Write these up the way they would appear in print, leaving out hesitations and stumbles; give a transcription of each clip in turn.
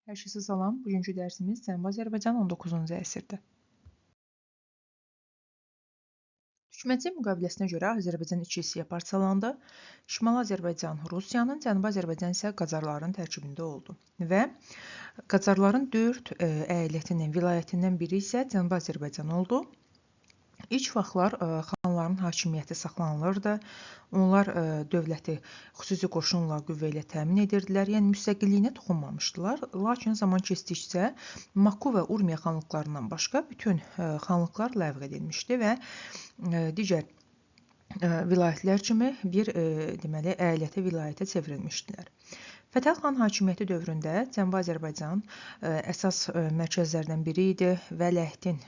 Hər kəsə salam. Bugünkü dərsimiz Cənubi Azərbaycan 19-cu əsrdə. Düşməcə müqaviləsinə görə Azərbaycan iki hissəyə parçalandı. Şimali Azərbaycan Rusiyanın, Cənubi Azərbaycan isə Qacarların tərkibində oldu. Və Qacarların 4 əyalətinin, vilayətindən biri isə Cənubi Azərbaycan oldu. İlk vaxtlar xanların hakimiyyəti saxlanılırdı. Onlar dövləti xüsusi qoşunla, qüvvə ilə təmin edirdilər. Yəni müstəqilliyinə toxunmamışdılar. Lakin zaman keçdikcə Maku və Urmiya xanlıqlarından başqa bütün xanlıqlar ləğv edilmişdi və digər vilayətlər kimi bir deməli əyalətə, vilayətə çevrilmişdilər. Fətəli xan hakimiyyəti dövründə Cənubi Azərbaycan əsas mərkəzlərdən biri idi. Vəliəhdin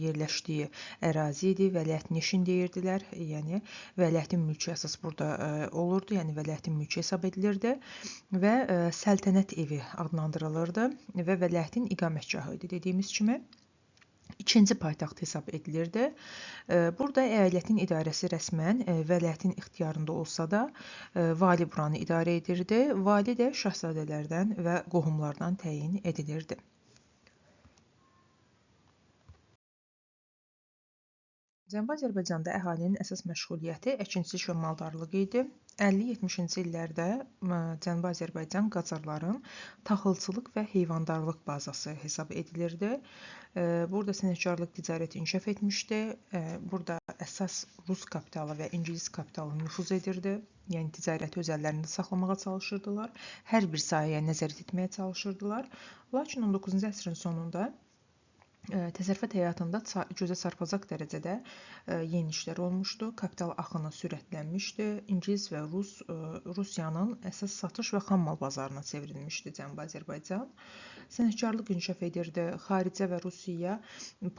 yerləşdiyi ərazi idi. Vəliəhdin eşin deyirdilər. Yəni vəliəhdin mülki əsas burada olurdu. Yəni vəliəhdin mülki hesab edilirdi və səltənət evi adlandırılırdı və vəliəhdin iqamətgahı idi dediyimiz kimi. İkinci paytaxt hesab edilirdi. Burada əyalətin idarəsi rəsmən vəliəhdin ixtiyarında olsa da, vali buranı idarə edirdi. Vali də şahzadələrdən və qohumlardan təyin edilirdi. Cənubi Azərbaycanda əhalinin əsas məşğuliyyəti əkinçilik və maldarlıq idi. 50-70-ci illərdə Cənubi Azərbaycan Qacarların taxılçılıq və heyvandarlıq bazası hesab edilirdi. Burada sənətkarlıq ticarəti inkişaf etmişdi. Burada əsas rus kapitalı və ingilis kapitalı nüfuz edirdi. Yəni ticarəti öz əllərində saxlamağa çalışırdılar. Hər bir sahəyə nəzarət etməyə çalışırdılar. Lakin 19-cu əsrin sonunda təsərrüfat həyatında gözə çarpacaq dərəcədə yeni işlər olmuşdu. Kapital axını sürətlənmişdi. İngilis və Rusiyanın əsas satış və xammal bazarına çevrilmişdi Cənubi Azərbaycan. Sənətkarlıq inkişaf edirdi. Xaricə və Rusiyaya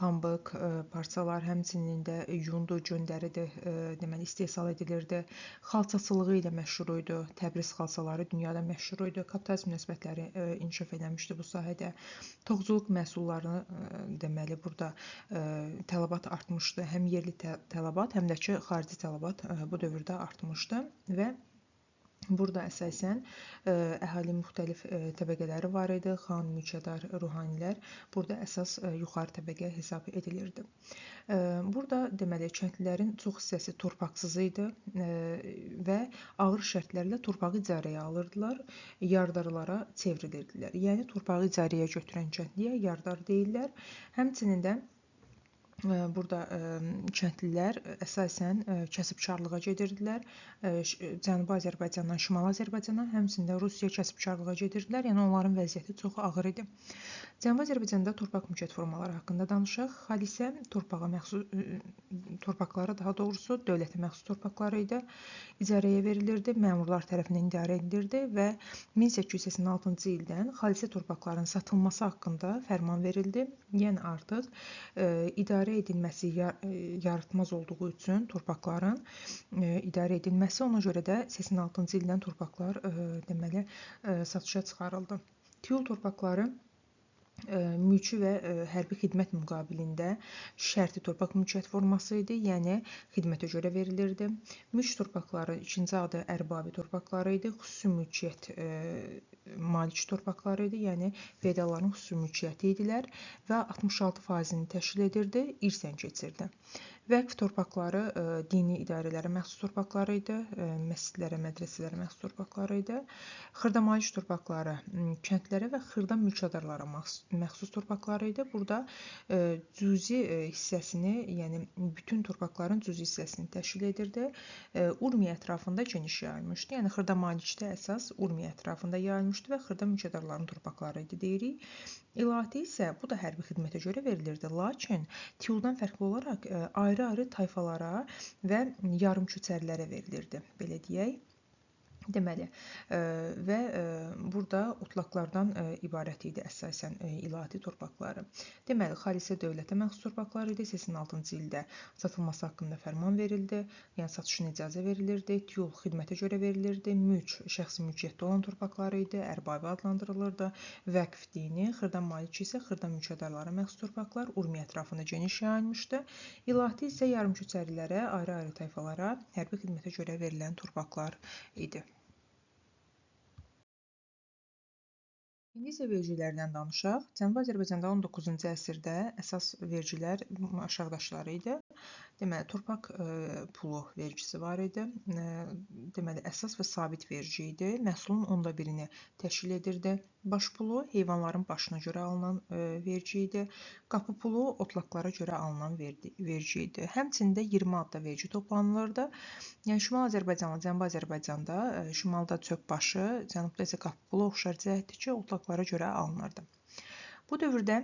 pambıq, parçalar, həmçinin də yundu, göndəridir, deməli istehsal edilirdi. Xalçaçılığı ilə məşhur idi. Təbriz xalçaları dünyada məşhur idi. Kapitalizm münasibətləri inkişaf etmişdi bu sahədə. Toxuculuq məhsullarını deməli burada tələbat artmışdı. Həm yerli tələbat, həm də ki xarici tələbat bu dövrdə artmışdı və burada əsasən əhalinin müxtəlif təbəqələri var idi. Xan, mülkədar, ruhanilər burada əsas yuxarı təbəqə hesab edilirdi. Burada deməli kəndlilərin çox hissəsi torpaqsız idi və ağır şərtlərlə torpağı icarəyə alırdılar, yardarlara çevrilirdilər. Yəni torpağı icarəyə götürən kəndliyə yardar deyirlər. Həmçinin də burada kəndlilər əsasən kəsibkarlığa gedirdilər. Cənubi Azərbaycandan Şimali Azərbaycana, həmçində Rusiya kəsibkarlığa gedirdilər. Yəni onların vəziyyəti çox ağır idi. Cənubi Azərbaycanda torpaq mülkiyyət formaları haqqında danışaq. Xalisə torpaqları daha doğrusu dövlətə məxsus torpaqları idi. İcarəyə verilirdi, məmurlar tərəfindən idarə edilirdi və 1886-cı ildən xalisə torpaqların satılması haqqında fərman verildi. Yəni artıq idarə edilməsi yaratmaz olduğu üçün torpaqların idarə edilməsi, ona görə də 86-cı ildən torpaqlar deməli satışa çıxarıldı. Tiyul torpaqları mülki və hərbi xidmət müqabilində şərti torpaq mülkiyyət forması idi, yəni xidmətə görə verilirdi. Mülk torpaqları ikinci adı ərbabi torpaqları idi, xüsusi mülkiyyət malik torpaqları idi, yəni feodalların xüsusi mülkiyyəti idilər və 66%-ni təşkil edirdi, irsən keçirdi. Vəqf torpaqları dini idarələrə məxsus torpaqları idi, məscidlərə, mədrəsələrə məxsus torpaqları idi. Xırda malik torpaqları kəndlərə və xırda mülkədarlara məxsus torpaqları idi. Burada cüzi hissəsini, yəni bütün torpaqların cüzi hissəsini təşkil edirdi. Urmiya ətrafında geniş yayılmışdı. Yəni xırda malikdə əsas Urmiya ətrafında yayılmışdı və xırda mülkədarların torpaqları idi deyirik. İlahi isə bu da hərbi xidmətə görə verilirdi. Lakin Tiyuldan fərqli olaraq ayrı-ayrı tayfalara və yarımköçərilərə verilirdi, belə deyək. Deməli, və burada otlaqlardan ibarət idi əsasən ilahi torpaqları. Deməli, xalisə dövlətə məxsus torpaqlar idi. 86-cı ildə satılması haqqında fərman verildi. Yəni satışına icazə verilirdi. Tiyul xidmətə görə verilirdi. Mülk şəxsi mülkiyyətdə olan torpaqları idi. Ərbabi adlandırılırdı. Vəqf dini, xırda maliki isə xırda mülkədarlara məxsus torpaqlar Urmiya ətrafında geniş yayılmışdı. İlahi isə yarımköçərilərə, ayrı-ayrı tayfalara hərbi xidmətə görə verilən torpaqlar idi. İndi isə vergilərdən danışaq. Cənubi Azərbaycanda 19-cu əsrdə əsas vergilər aşağıdakıları idi. Deməli, torpaq pulu vergisi var idi. Deməli, əsas və sabit vergi idi. Məhsulun 1/10-ni təşkil edirdi. Baş pulu heyvanların başına görə alınan vergi idi. Qapı pulu otlaqlara görə alınan vergi idi. Həmçində 20 adda vergi toplanılırdı. Yəni Şimal Azərbaycanla Cənubi Azərbaycanda şimalda çöpbaşı, cənubda isə qapı pulu oxşar cəhətdir ki, otlaqlara görə alınırdı. Bu dövrdə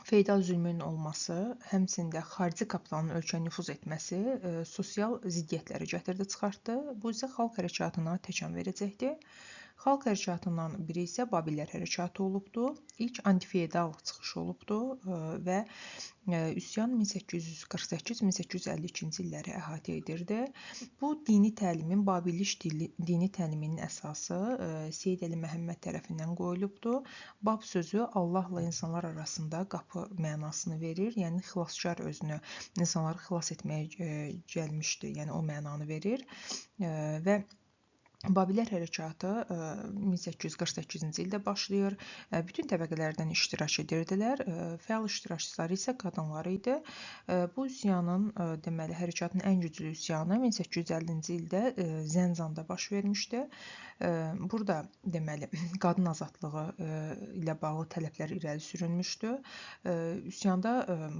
feodal zülmün olması, həmçində xarici kapitalın ölkəyə nüfuz etməsi sosial ziddiyyətləri gətirdi, çıxartdı. Bu isə xalq hərəkatına təkan verəcəkdi. Xalq hərəkatından biri isə Babillər hərəkatı olubdu. İlk antifeodal çıxış olubdu və üsyan 1848-1852-ci illəri əhatə edirdi. Bu dini təlimin, Babiliş dini təliminin əsası Seyid Əli Məhəmməd tərəfindən qoyulubdu. Bab sözü Allahla insanlar arasında qapı mənasını verir. Yəni xilaskar özünü insanları xilas etməyə gəlmişdi. Yəni o mənanı verir və Babillər hərəkatı 1848-ci ildə başlayır. Bütün təbəqələrdən iştirak edirdilər. Fəal iştirakçıları isə qadınlar idi. Bu üsyanın, deməli, hərəkatın ən güclü üsyanı 1850-ci ildə Zəncanda baş vermişdi. Burada, deməli, qadın azadlığı ilə bağlı tələblər irəli sürülmüşdü. Üsyanda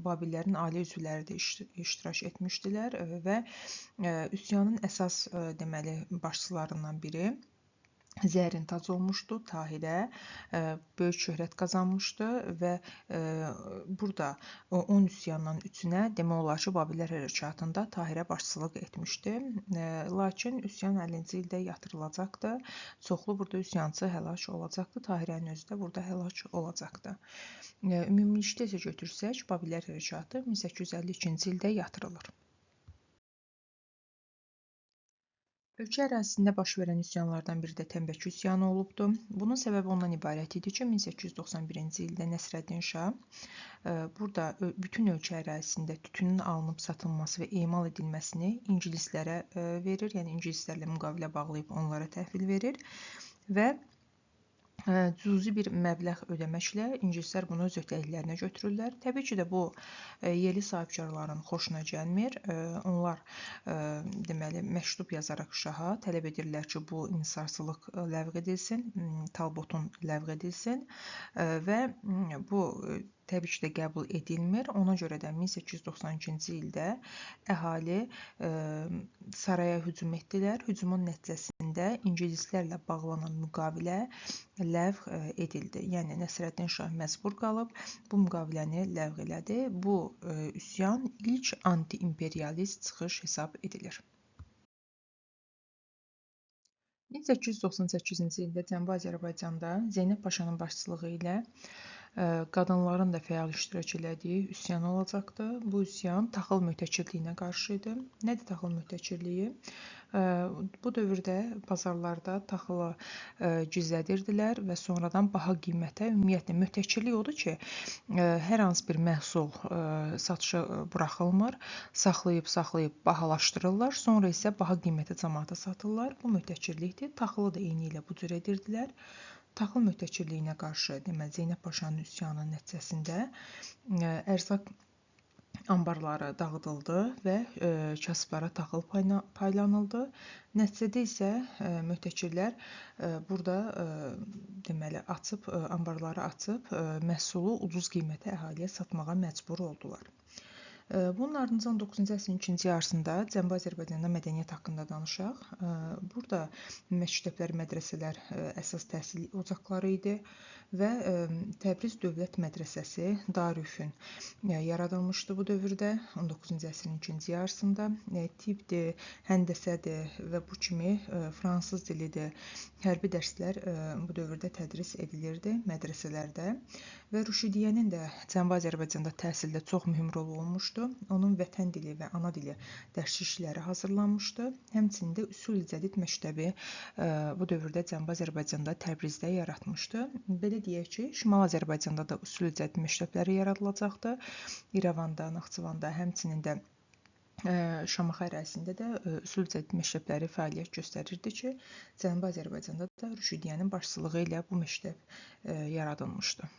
Babillərin ali üzvləri də iştirak etmişdilər və üsyanın əsas, deməli, başçılarından biri Zəhrin Tac olmuşdu, Tahirə böyük şöhrət qazanmışdı və burada 10 üsyandan 3-ünə demək olar ki, Babillər hərəkatında Tahirə başçılıq etmişdi. Lakin üsyan 50-ci ildə yatırılacaqdı. Çoxlu burada üsyançı həlak olacaqdı. Tahirənin özü də burada həlak olacaqdı. Ümumilikdə isə götürsək, Babillər hərəkatı 1852-ci ildə yatırılır. Ölkə ərazisində baş verən üsyanlardan biri də Təmbəki üsyanı olubdu. Bunun səbəbi ondan ibarət idi ki, 1891-ci ildə Nəsrəddin Şah burada bütün ölkə ərazisində tütünün alınıb satılması və emal edilməsini ingilislərə verir, yəni ingilislərlə müqavilə bağlayıb onlara təhvil verir və cüzi bir məbləğ ödəməklə ingilislər bunu öz öhdəliklərinə götürürlər. Təbii ki də bu yerli sahibkarların xoşuna gəlmir. Onlar deməli məktub yazaraq şaha tələb edirlər ki, bu inhisarçılıq ləğv edilsin, Talbotun ləğv edilsin və bu təbii ki də qəbul edilmir. Ona görə də 1892-ci ildə əhali saraya hücum etdilər. Hücumun nəticəsində ingilislərlə bağlanan müqavilə ləğv edildi. Yəni Nəsrəddin Şah məcbur qalıb bu müqaviləni ləğv elədi. Bu üsyan ilk anti-imperialist çıxış hesab edilir. 1898-ci ildə Cənubi Azərbaycanda Zeynəb Paşanın başçılığı ilə qadınların da fəal iştirak elədiyi üsyan olacaqdı. Bu üsyan taxıl mühtəçirliyinə qarşı idi. Nədir taxıl mühtəçirliyi? Bu dövrdə bazarlarda taxılı gizlədirdilər və sonradan baha qiymətə, ümumiyyətlə mühtəçirlik odur ki, hər hansı bir məhsul satışa buraxılmır, saxlayıb bahalaşdırırlar, sonra isə baha qiymətə cəmaata satırlar. Bu mühtəçirlikdir. Taxılı da eyni ilə bu cür edirdilər. Taxıl mühtəçirliyinə qarşı, deməli, Zeynəb Paşanın üsyanının nəticəsində ərzaq anbarları dağıdıldı və kasıblara taxıl paylanıldı. Nəticədə isə mühtəçirlər burada deməli anbarları açıb məhsulu ucuz qiymətə əhaliyə satmağa məcbur oldular. Bunun ardınca 19-cu əsrin ikinci yarısında Cənubi Azərbaycanda mədəniyyət haqqında danışaq. Burada məktəblər, mədrəsələr əsas təhsil ocaqları idi və Təbriz Dövlət Mədrəsəsi Darülfün yaradılmışdı bu dövrdə 19-cu əsrin ikinci yarısında. Tibbdir, həndəsədir və bu kimi fransız dilidir, hərbi dərslər bu dövrdə tədris edilirdi mədrəsələrdə və Rüşidiyyənin də Cənubi Azərbaycanda təhsildə çox mühüm rolu olmuşdu. Onun vətən dili və ana dili dərs işləri hazırlanmışdı. Həmçində Üsul-i Cədid məktəbi bu dövrdə Cənubi Azərbaycanda Təbrizdə yaratmışdı. Belə deyək ki, Şimal Azərbaycanda da Üsul-i Cədid məktəbləri yaradılacaqdı. İrəvanda, Naxçıvanda, həmçinin də Şamaxı ərazisində də üsul cədid məktəbləri fəaliyyət göstərirdi ki, Cənubi Azərbaycanda da Rüşidiyyənin başçılığı ilə bu məktəb yaradılmışdı.